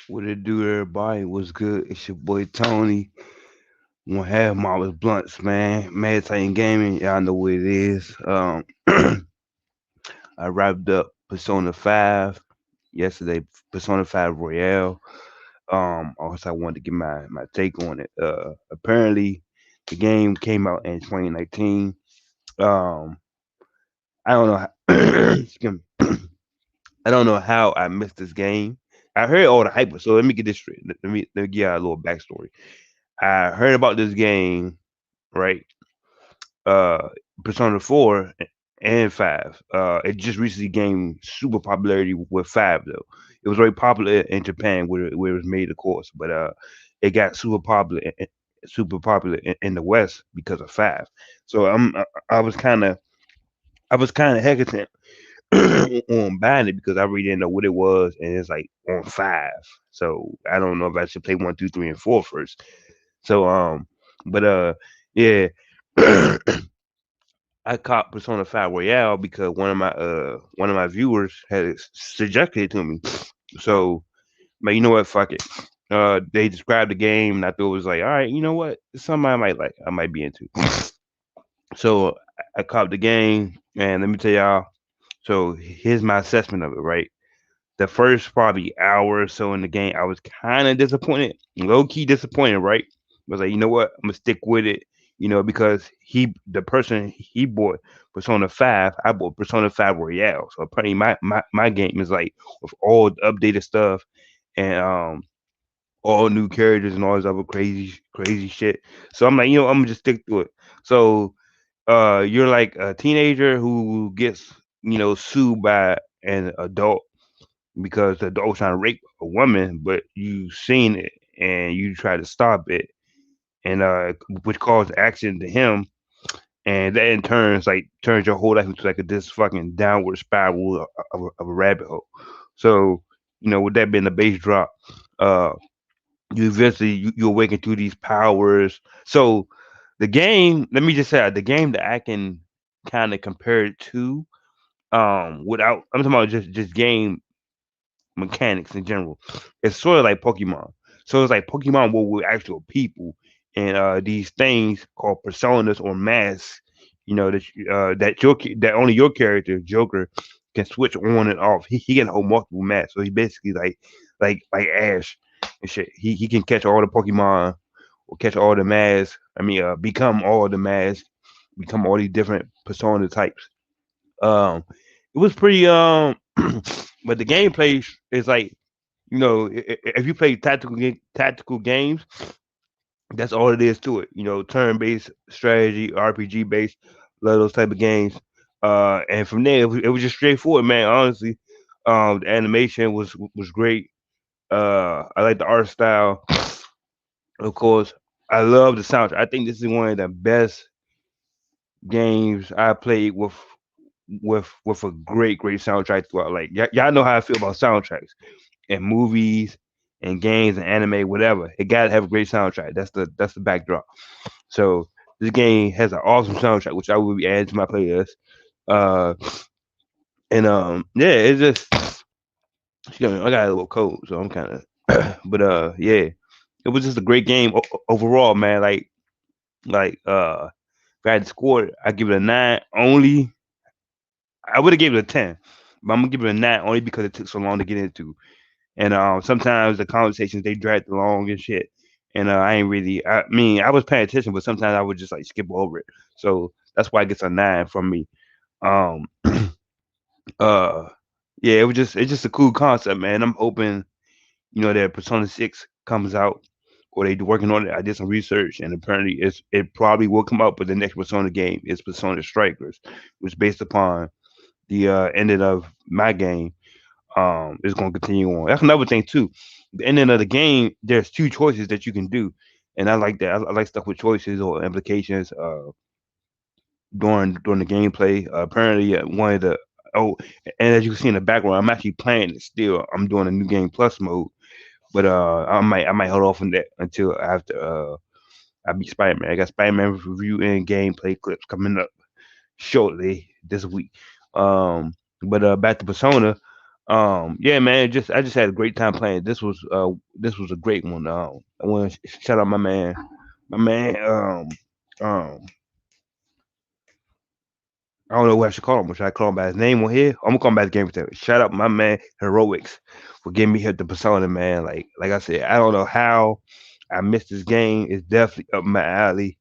What it do, everybody? What's good? It's your boy Tony. One half Marvel's Bluntz, man. Meditating Gaming, y'all know what it is. I wrapped up Persona 5 yesterday, Persona 5 Royale. Also I wanted to get my take on it. Apparently the game came out in 2019. Um, I don't know how, excuse me. I don't know how I missed this game. I heard all the hype, so let me get this straight. Let me give you a little backstory. I heard about this game, right? Uh, Persona 4 and 5. It just recently gained super popularity with 5 though. It was very popular in Japan where it was made, of course, but it got super popular in the West because of 5. So I was kind of hesitant on buying it because I really didn't know what it was, and it's like on 5. So I don't know if I should play one, two, three, and four first. So but yeah, I caught Persona 5 Royale because one of my viewers had suggested it to me. So, but you know what? Fuck it. They described the game, and I thought it was like, all right, you know what? It's something I might like. I might be into. So I caught the game, and let me tell y'all. So here's my assessment of it. Right, the first probably hour or so in the game, I was kind of disappointed, low key disappointed. Right, I was like, you know what? I'm gonna stick with it. Because the person he bought Persona 5, I bought Persona 5 Royale. So apparently my game is like with all the updated stuff and all new characters and all this other crazy shit. So I'm like, I'm gonna just stick to it. So you're like a teenager who gets sued by an adult because the adult was trying to rape a woman, but you seen it and you try to stop it, and which caused accident to him, and that in turn turns your whole life into like this fucking downward spiral of a rabbit hole. So with that being the base drop, uh, you eventually you awaken through these powers. So the game, let me just say, the game that I can kind of compare it to, without I'm talking about just game mechanics in general. It's sort of like Pokemon. So it's like Pokemon with actual people and these things called personas or masks. That only your character Joker can switch on and off. He can hold multiple masks. So he basically like Ash and shit. He can catch all the Pokemon or catch all the masks. I mean, become all the masks, become all these different persona types. Um, it was pretty but the gameplay is like if you play tactical games, that's all it is to it. Turn based strategy, RPG based, love those type of games. And from there, it was just straightforward, man. Honestly, the animation was great. I like the art style, of course. I love the soundtrack. I think this is one of the best games I played with a great soundtrack throughout. Like y'all know how I feel about soundtracks and movies and games and anime, whatever. It gotta have a great soundtrack. That's the backdrop. So this game has an awesome soundtrack, which I will be adding to my playlist. Uh, and yeah, it's just excuse me, I got a little cold, so I'm kind of, but yeah, it was just a great game overall, man. If I had to score it, I give it a 9 only. I would have gave it a 10, but I'm gonna give it a 9 only because it took so long to get into. And sometimes the conversations they dragged along and shit. And I ain't really. I mean, I was paying attention, but sometimes I would just like skip over it. So that's why it gets a 9 from me. Um, uh, yeah, it's just a cool concept, man. I'm hoping that Persona 6 comes out or they working on it. I did some research, and apparently it probably will come out, but the next Persona game is Persona Strikers, which is based upon the ending of my game. Is going to continue on. That's another thing too. The ending of the game, there's two choices that you can do, and I like that. I like stuff with choices or implications. During the gameplay, apparently one of the oh, and as you can see in the background, I'm actually playing it still. I'm doing a new game plus mode, but I might hold off on that until after I beat Spider Man. I got Spider Man review and gameplay clips coming up shortly this week. But back to Persona. Yeah, man. Just I just had a great time playing. This was a great one. I want to shout out my man. I don't know what I should call him. Should I call him by his name on here? I'm gonna call him by his game for shout out my man Heroics for getting me hit the persona, man. Like I said, I don't know how I missed this game. It's definitely up my alley.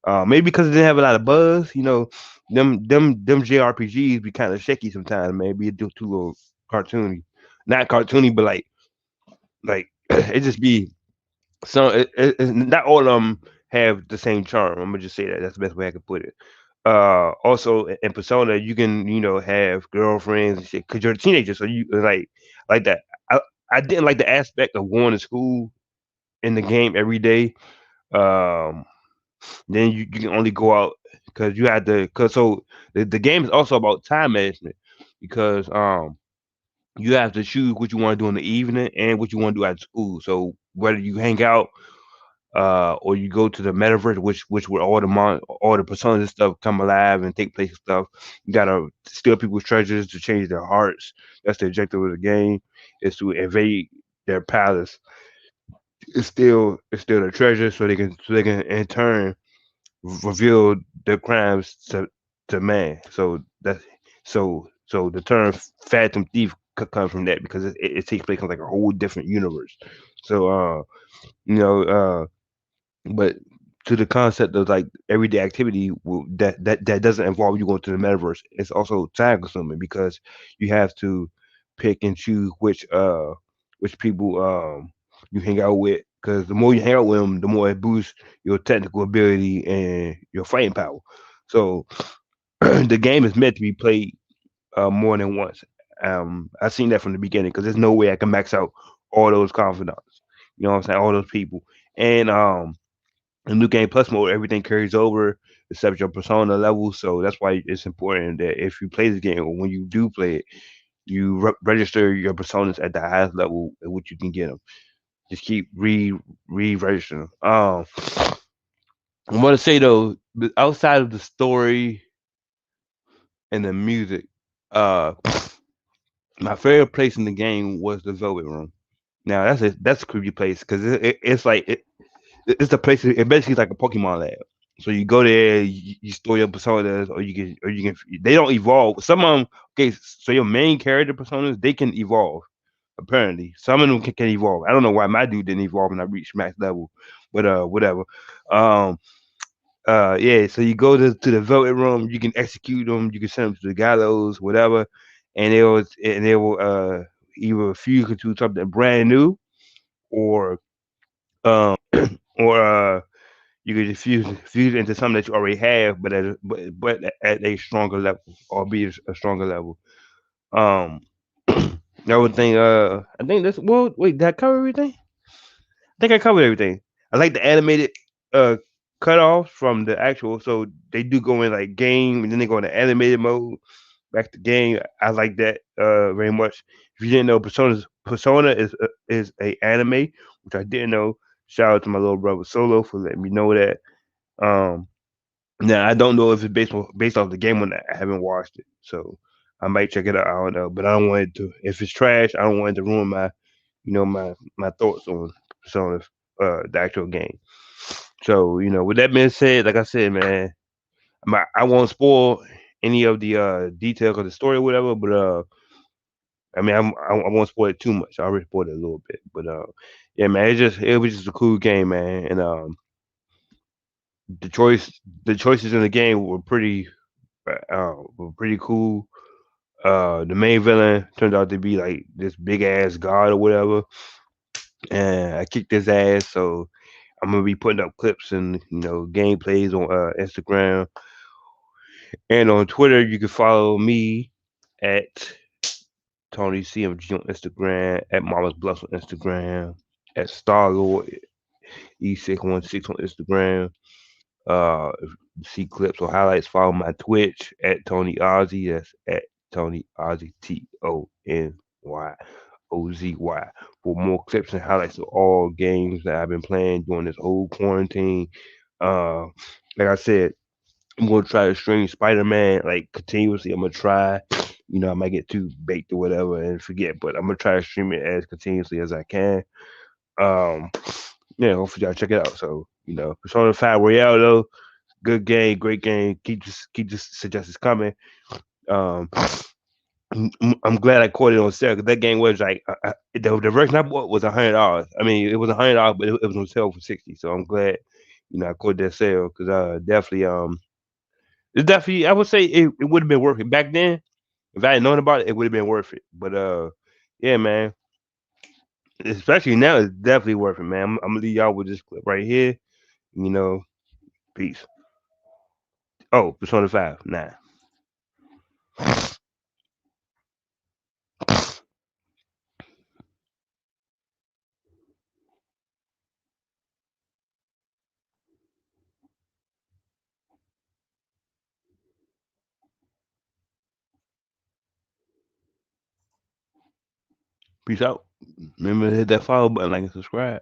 Maybe because it didn't have a lot of buzz. You know, them JRPGs be kind of shaky sometimes. Maybe it do too little cartoony, not cartoony, but like it just be some. Not all of them have the same charm. I'm gonna just say that. That's the best way I could put it. Also in Persona, you can have girlfriends and shit because you're a teenager, so you like that. I didn't like the aspect of going to school in the game every day. Um, then you can only go out because you had to. Cause so the game is also about time management because you have to choose what you want to do in the evening and what you want to do at school. So whether you hang out or you go to the metaverse, which where all the personas and stuff come alive and take place and stuff. You gotta steal people's treasures to change their hearts. That's the objective of the game, is to invade their palace. It's still their treasure, so they can in turn reveal their crimes to man. So the term Phantom Thief comes from that because it takes place in like a whole different universe. So you know but to the concept of like everyday activity that doesn't involve you going to the metaverse, it's also time consuming because you have to pick and choose which people you hang out with because the more you hang out with them, the more it boosts your technical ability and your fighting power. So the game is meant to be played more than once. I've seen that from the beginning because there's no way I can max out all those confidants. You know what I'm saying? All those people. And in New Game Plus mode, everything carries over except your persona level. So that's why it's important that if you play this game or when you do play it, you register your personas at the highest level at which you can get them. Just keep registering them. I want to say though, outside of the story and the music, uh, my favorite place in the game was the Velvet Room. Now that's a creepy place because it's like it's the place. It basically is like a Pokemon lab. So you go there, you store your personas, or you can. They don't evolve. Some of them, okay. So your main character personas, they can evolve. Apparently, some of them can evolve. I don't know why my dude didn't evolve when I reached max level, but whatever. Um, yeah. So you go to the Velvet Room, you can execute them, you can send them to the gallows, whatever, and they will either fuse into something brand new or um or you could just fuse it into something that you already have, but at a stronger level, albeit a stronger level. Um, another thing, I think that's well. Wait, did I cover everything? I think I covered everything. I like the animated uh cutoffs from the actual, so they do go in like game, and then they go into animated mode back to game. I like that very much. If you didn't know, Persona is a anime, which I didn't know. Shout out to my little brother Solo for letting me know that. Um, Now I don't know if it's based off the game or not. I haven't watched it, so I might check it out. I don't know, but I don't want it to. If it's trash, I don't want it to ruin my thoughts on the actual game. So with that being said, like I said, man, I won't spoil any of the details of the story or whatever. But I mean, I won't spoil it too much. I already spoiled it a little bit, but yeah, man, it was just a cool game, man, and the choice the choices in the game were pretty cool. The main villain turned out to be like this big ass god or whatever, and I kicked his ass. So I'm gonna be putting up clips and gameplays on Instagram and on Twitter. You can follow me at Tony CMG on Instagram, at Mama's Bluffs on Instagram, at Starlord E616 on Instagram. If you see clips or highlights, follow my Twitch at Tony Ozzy. That's at Tony Ozzy TonyOzy for more clips and highlights of all games that I've been playing during this whole quarantine. Uh, like I said, I'm gonna try to stream Spider Man like continuously. I'm gonna try. I might get too baked or whatever and forget. But I'm gonna try to stream it as continuously as I can. Um, yeah, hopefully y'all check it out. So Persona 5 Royale though, good game, great game. Keep this suggestions coming. Um, I'm glad I caught it on sale because that game was like the version I bought was $100. I mean, it was $100, but it was on sale for 60. So I'm glad, I caught that sale because definitely it's definitely I would say it would have been worth it back then. If I had known about it, it would have been worth it. But yeah, man, especially now, it's definitely worth it, man. I'm gonna leave y'all with this clip right here. You know, peace. Oh, Persona 5, nah. Peace out. Remember to hit that follow button, like and subscribe.